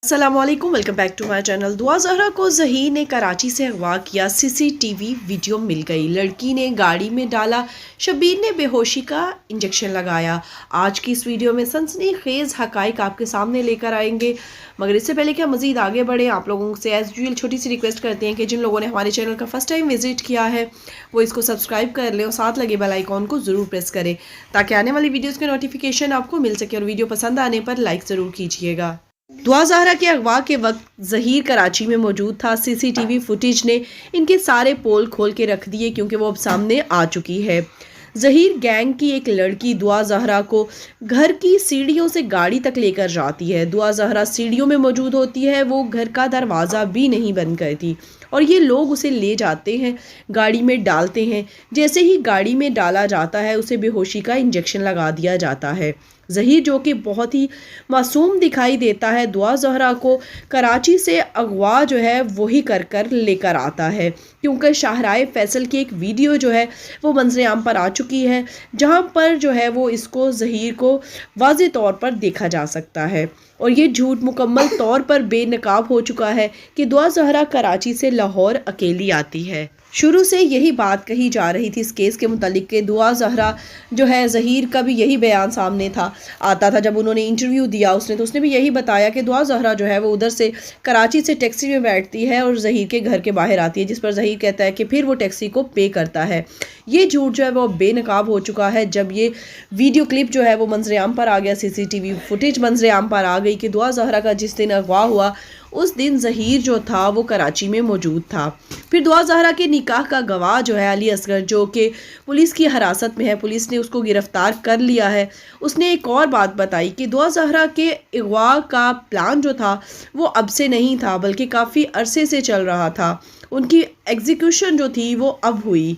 अस्सलामुअलैकुम, welcome back to my channel. Dua Zahra को ज़हीर ने कराची से अगवा किया। सीसीटीवी वीडियो मिल गई। लड़की ने गाड़ी में डाला, शब्बीर ने बेहोशी का इंजेक्शन लगाया। आज की इस वीडियो में सनसनीखेज़ हक़ाइक़ आपके सामने लेकर आएंगे, मगर इससे पहले कि हम मज़ीद आगे बढ़ें, आप लोगों से एज़ यूजुअल छोटी सी रिक्वेस्ट करते हैं कि जिन लोगों ने हमारे चैनल का फ़र्स्ट टाइम विज़िट किया है वो इसको सब्सक्राइब कर लें और साथ लगे बेल आइकॉन को ज़रूर प्रेस करें ताकि आने वाली वीडियोज़ के नोटिफिकेशन आपको मिल सके। और वीडियो पसंद आने पर लाइक ज़रूर कीजिएगा। दुआ ज़हरा के अगवा के वक्त ज़हीर कराची में मौजूद था। सीसीटीवी फुटेज ने इनके सारे पोल खोल के रख दिए क्योंकि वो अब सामने आ चुकी है। ज़हीर गैंग की एक लड़की दुआ ज़हरा को घर की सीढ़ियों से गाड़ी तक लेकर जाती है। दुआ ज़हरा सीढ़ियों में मौजूद होती है, वो घर का दरवाज़ा भी नहीं बंद करती और ये लोग उसे ले जाते हैं, गाड़ी में डालते हैं। जैसे ही गाड़ी में डाला जाता है उसे बेहोशी का इंजेक्शन लगा दिया जाता है। ज़हीर जो कि बहुत ही मासूम दिखाई देता है, दुआ ज़हरा को कराची से अगवा जो है वही कर कर लेकर आता है क्योंकि शाहराए फैसल की एक वीडियो जो है वो मंजर आम पर आ चुकी है जहां पर जो है वो इसको ज़हीर को वाज़ेह तौर पर देखा जा सकता है। और ये झूठ मुकम्मल तौर पर बेनकाब हो चुका है कि दुआ ज़हरा कराची से लाहौर अकेली आती है। शुरू से यही बात कही जा रही थी इस केस के मुतालिक कि दुआ ज़हरा जो है, ज़हीर का भी यही बयान सामने आता था जब उन्होंने इंटरव्यू दिया उसने भी यही बताया कि दुआ ज़हरा जो है वो उधर से कराची से टैक्सी में बैठती है और ज़हीर के घर के बाहर आती है, जिस पर ज़हीर कहता है कि फिर वो टैक्सी को पे करता है। ये झूठ जो है वो बेनकाब हो चुका है जब ये वीडियो क्लिप जो है वो मंजर आम पर आ गया, सीसीटीवी फुटेज मंजर आम पर आ गई कि दुआ ज़हरा का जिस दिन अगवा हुआ उस दिन ज़हीर जो था वो कराची में मौजूद था। फिर दुआ ज़हरा के निकाह का गवाह जो है अली असगर, जो कि पुलिस की हिरासत में है, पुलिस ने उसको गिरफ़्तार कर लिया है, उसने एक और बात बताई कि दुआ ज़हरा के अगवा का प्लान जो था वो अब से नहीं था बल्कि काफ़ी अरसे से चल रहा था। उनकी एग्जीक्यूशन जो थी वो अब हुई।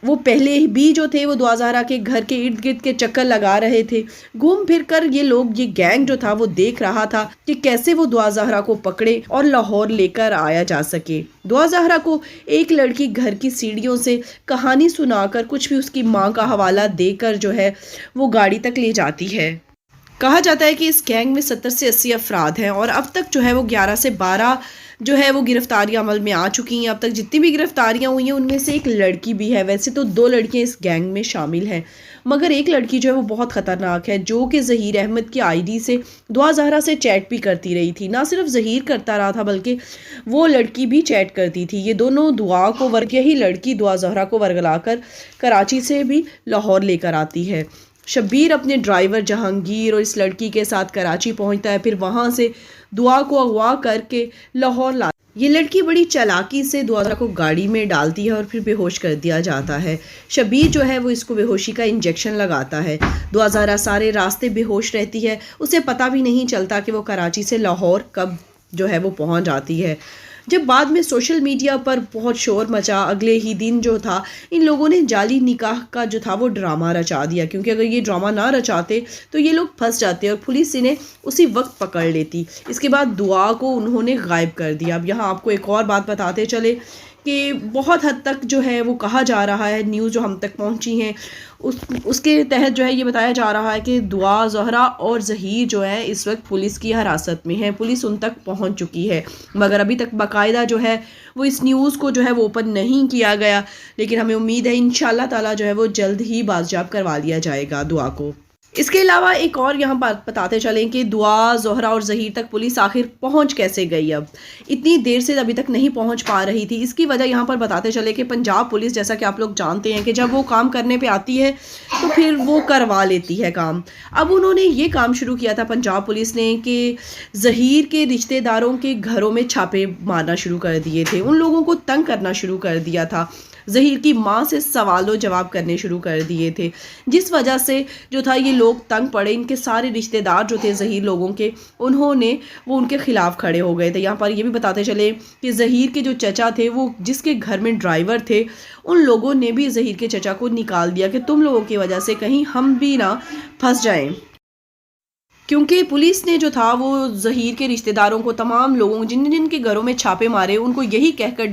वो पहले भी जो थे वो दुआ ज़हरा के घर के इर्द गिर्द के चक्कर लगा रहे थे। घूम फिर कर ये गैंग जो था वो देख रहा था कि कैसे वो दुआ ज़हरा को पकड़े और लाहौर लेकर आया जा सके। दुआ ज़हरा को एक लड़की घर की सीढ़ियों से कहानी सुनाकर, कुछ भी उसकी माँ का हवाला देकर जो है वो गाड़ी तक ले जाती है। कहा जाता है कि इस गैंग में 70 से 80 अफराद हैं और अब तक जो है वो 11 से 12 जो है वो गिरफ्तारियां अमल में आ चुकी हैं। अब तक जितनी भी गिरफ्तारियां हुई हैं उनमें से एक लड़की भी है। वैसे तो 2 लड़कियां इस गैंग में शामिल हैं, मगर एक लड़की जो है वो बहुत ख़तरनाक है, जो कि ज़हीर अहमद की आईडी से दुआ ज़हरा से चैट भी करती रही थी। ना सिर्फ ज़हीर करता रहा था बल्कि वो लड़की भी चैट करती थी। ये दोनों दुआ को यही लड़की दुआ ज़हरा को वर्गला कर कराची से भी लाहौर लेकर आती है। शब्बीर अपने ड्राइवर जहांगीर और इस लड़की के साथ कराची पहुंचता है, फिर वहां से दुआ को अगवा करके लाहौर ला। ये लड़की बड़ी चालाकी से दुआ को गाड़ी में डालती है और फिर बेहोश कर दिया जाता है। शब्बीर जो है वो इसको बेहोशी का इंजेक्शन लगाता है। दुआ ज़हरा सारे रास्ते बेहोश रहती है, उसे पता भी नहीं चलता कि वो कराची से लाहौर कब जो है वो पहुंच जाती है। जब बाद में सोशल मीडिया पर बहुत शोर मचा, अगले ही दिन जो था इन लोगों ने जाली निकाह का जो था वो ड्रामा रचा दिया, क्योंकि अगर ये ड्रामा ना रचाते तो ये लोग फंस जाते और पुलिस इन्हें उसी वक्त पकड़ लेती। इसके बाद दुआ को उन्होंने गायब कर दिया। अब यहाँ आपको एक और बात बताते चले कि बहुत हद तक जो है वो कहा जा रहा है, न्यूज़ जो हम तक पहुंची हैं उसके तहत जो है ये बताया जा रहा है कि दुआ ज़हरा और ज़हीर जो है इस वक्त पुलिस की हिरासत में है। पुलिस उन तक पहुंच चुकी है, मगर अभी तक बाकायदा जो है वो इस न्यूज़ को जो है वो ओपन नहीं किया गया, लेकिन हमें उम्मीद है इंशाल्लाह ताला जो है वो जल्द ही बाजियाब करवा लिया जाएगा दुआ को। इसके अलावा एक और यहाँ बात बताते चलें कि दुआ ज़हरा और ज़हीर तक पुलिस आखिर पहुँच कैसे गई। अब इतनी देर से अभी तक नहीं पहुँच पा रही थी। इसकी वजह यहाँ पर बताते चले कि पंजाब पुलिस, जैसा कि आप लोग जानते हैं कि जब वो काम करने पे आती है तो फिर वो करवा लेती है काम। अब उन्होंने ये काम शुरू किया था पंजाब पुलिस ने कि ज़हीर के रिश्तेदारों के घरों में छापे मारना शुरू कर दिए थे, उन लोगों को तंग करना शुरू कर दिया था, ज़हीर की माँ से सवालों जवाब करने शुरू कर दिए थे, जिस वजह से जो था ये लोग तंग पड़े। इनके सारे रिश्तेदार जो थे ज़हीर लोगों के, उन्होंने वो उनके ख़िलाफ़ खड़े हो गए थे। यहाँ पर ये भी बताते चले कि ज़हीर के जो चचा थे वो जिसके घर में ड्राइवर थे, उन लोगों ने भी ज़हीर के चचा को निकाल दिया कि तुम लोगों की वजह से कहीं हम भी ना फंस जाएं। क्योंकि पुलिस ने जो था वो ज़हीर के रिश्तेदारों को, तमाम लोगों जिन जिनके घरों में छापे मारे, उनको यही कहकर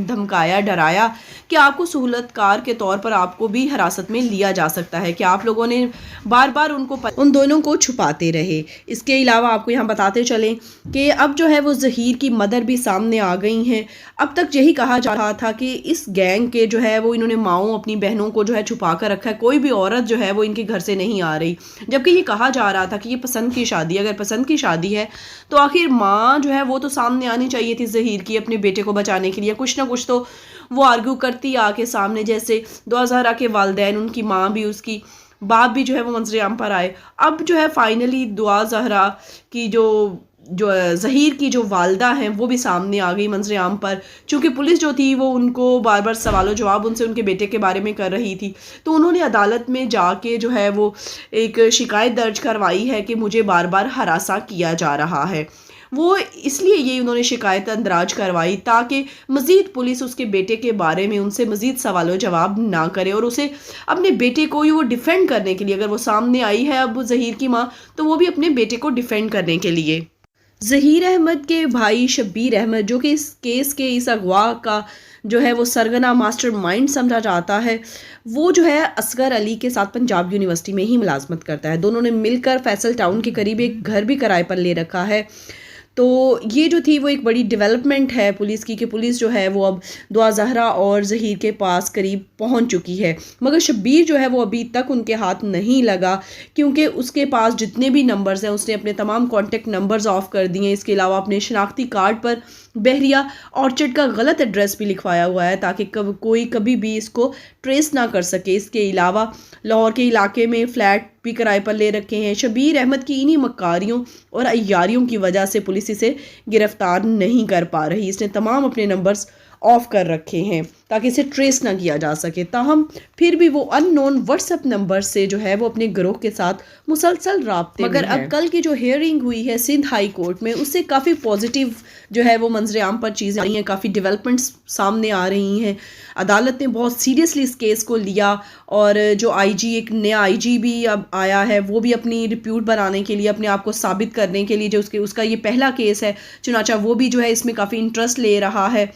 धमकाया, डराया कि आपको सहूलतकार के तौर पर आपको भी हिरासत में लिया जा सकता है, कि आप लोगों ने बार बार उन दोनों को छुपाते रहे। इसके अलावा आपको यहाँ बताते चलें कि अब जो है वो ज़हीर की मदर भी सामने आ गई हैं। अब तक यही कहा जा रहा था कि इस गैंग के जो है वो इन्होंने माओं अपनी बहनों को जो है छुपा कर रखा है, कोई भी औरत जो है वो इनके घर से नहीं आ रही, जबकि ये कहा जा रहा था कि ये पसंद की शादी, अगर पसंद की शादी है तो आखिर माँ जो है वो तो सामने आनी चाहिए थी ज़हीर की अपने बेटे को बचाने के लिए। कुछ ना कुछ तो वो आर्ग्यू करती आके सामने, जैसे दुआ ज़हरा के वालिदैन, उनकी माँ भी, उसकी बाप भी जो है वो मंजर-ए-आम पर आए। अब जो है फाइनली दुआ ज़हरा की जो ज़हीर की जो वालदा हैं वो भी सामने आ गई मंजर-ए-आम पर। चूँकि पुलिस जो थी वो उनको बार बार सवाल जवाब उनसे उनके बेटे के बारे में कर रही थी, तो उन्होंने अदालत में जाके जो है वो एक शिकायत दर्ज करवाई है कि मुझे बार बार हरासा किया जा रहा है। वो इसलिए ये उन्होंने शिकायत अंदराज करवाई ताकि मज़ीद पुलिस उसके बेटे के बारे में उनसे मज़ीद सवाल जवाब ना करे, और उसे अपने बेटे को ही वो डिफ़ेंड करने के लिए, अगर वो सामने आई है अब ज़हीर की माँ, तो वो भी अपने बेटे को डिफ़ेंड करने के लिए। ज़हीर अहमद के भाई शब्बीर अहमद, जो कि इस केस के इस अगवा का जो है वो सरगना मास्टरमाइंड समझा जाता है, वो जो है असगर अली के साथ पंजाब यूनिवर्सिटी में ही मुलाजमत करता है। दोनों ने मिलकर फैसल टाउन के करीब एक घर भी किराए पर ले रखा है। तो ये जो थी वो एक बड़ी डेवलपमेंट है पुलिस की, कि पुलिस जो है वो अब दुआ ज़हरा और ज़हीर के पास करीब पहुंच चुकी है। मगर शब्बीर जो है वो अभी तक उनके हाथ नहीं लगा, क्योंकि उसके पास जितने भी नंबर्स हैं उसने अपने तमाम कॉन्टेक्ट नंबर्स ऑफ कर दिए हैं। इसके अलावा अपने शनाख्ती कार्ड पर बहरिया ऑर्चर्ड का गलत एड्रेस भी लिखवाया हुआ है ताकि कोई कभी भी इसको ट्रेस ना कर सके। इसके अलावा लाहौर के इलाके में फ़्लैट भी किराए पर ले रखे हैं। शब्बीर अहमद की इन्हीं मक्कारियों और अय्यारियों की वजह से पुलिस इसे गिरफ्तार नहीं कर पा रही। इसने तमाम अपने नंबर्स ऑफ कर रखे हैं ताकि इसे ट्रेस ना किया जा सके। ताहम फिर भी वो अननोन व्हाट्सएप नंबर से जो है वो अपने गिरोह के साथ मुसलसल राब्ते में है। मगर अब कल की जो हियरिंग हुई है सिंध हाई कोर्ट में, उससे काफ़ी पॉजिटिव जो है वो मंजर-ए-आम पर चीज़ें आई हैं, काफ़ी डेवलपमेंट्स सामने आ रही हैं। अदालत ने बहुत सीरियसली इस केस को लिया, और जो आईजी, एक नया आईजी भी अब आया है, वो भी अपनी रिप्यूट बनाने के लिए, अपने आप को साबित करने के लिए, जो उसका ये पहला केस है, चुनाचा वो भी जो है इसमें काफ़ी इंटरेस्ट ले रहा है।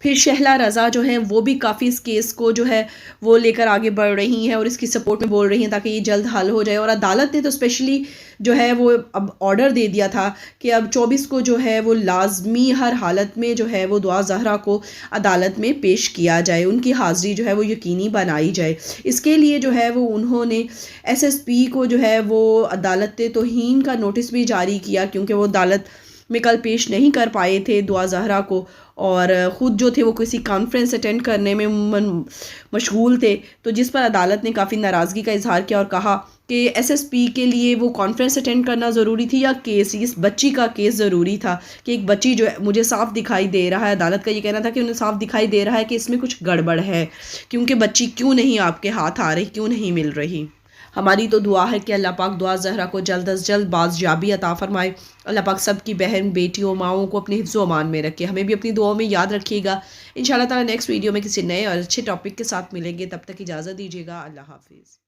फिर शहला रज़ा जो हैं वो भी काफ़ी इस केस को जो है वो लेकर आगे बढ़ रही हैं और इसकी सपोर्ट में बोल रही हैं ताकि ये जल्द हल हो जाए। और अदालत ने तो स्पेशली जो है वो अब ऑर्डर दे दिया था कि अब 24 को जो है वो लाजमी हर हालत में जो है वो दुआ ज़हरा को अदालत में पेश किया जाए, उनकी हाज़िरी जो है वो यकीनी बनाई जाए। इसके लिए जो है वो उन्होंने एसएसपी को जो है वो अदालत तौहीन का नोटिस भी जारी किया, क्योंकि वो अदालत में कल पेश नहीं कर पाए थे दुआ ज़हरा को, और ख़ुद जो थे वो किसी कॉन्फ्रेंस अटेंड करने में मशगूल थे, तो जिस पर अदालत ने काफ़ी नाराज़गी का इजहार किया और कहा कि एसएसपी के लिए वो कॉन्फ्रेंस अटेंड करना ज़रूरी थी या केस, इस बच्ची का केस ज़रूरी था, कि एक बच्ची जो है, मुझे साफ दिखाई दे रहा है, अदालत का ये कहना था कि उन्हें साफ दिखाई दे रहा है कि इसमें कुछ गड़बड़ है, क्योंकि बच्ची क्यों नहीं आपके हाथ आ रही, क्यों नहीं मिल रही। हमारी तो दुआ है कि अल्लाह पाक दुआ ज़हरा को जल्द अज जल्द बाज़याबी अता फ़रमाए। अल्लाह पाक सब की बहन बेटियों माओं को अपने हिफ्ज़ व अमान में रखे। हमें भी अपनी दुआओं में याद रखिएगा। इंशाअल्लाह ताला नेक्स्ट वीडियो में किसी नए और अच्छे टॉपिक के साथ मिलेंगे। तब तक इजाज़त दीजिएगा। अल्लाह हाफ़िज़।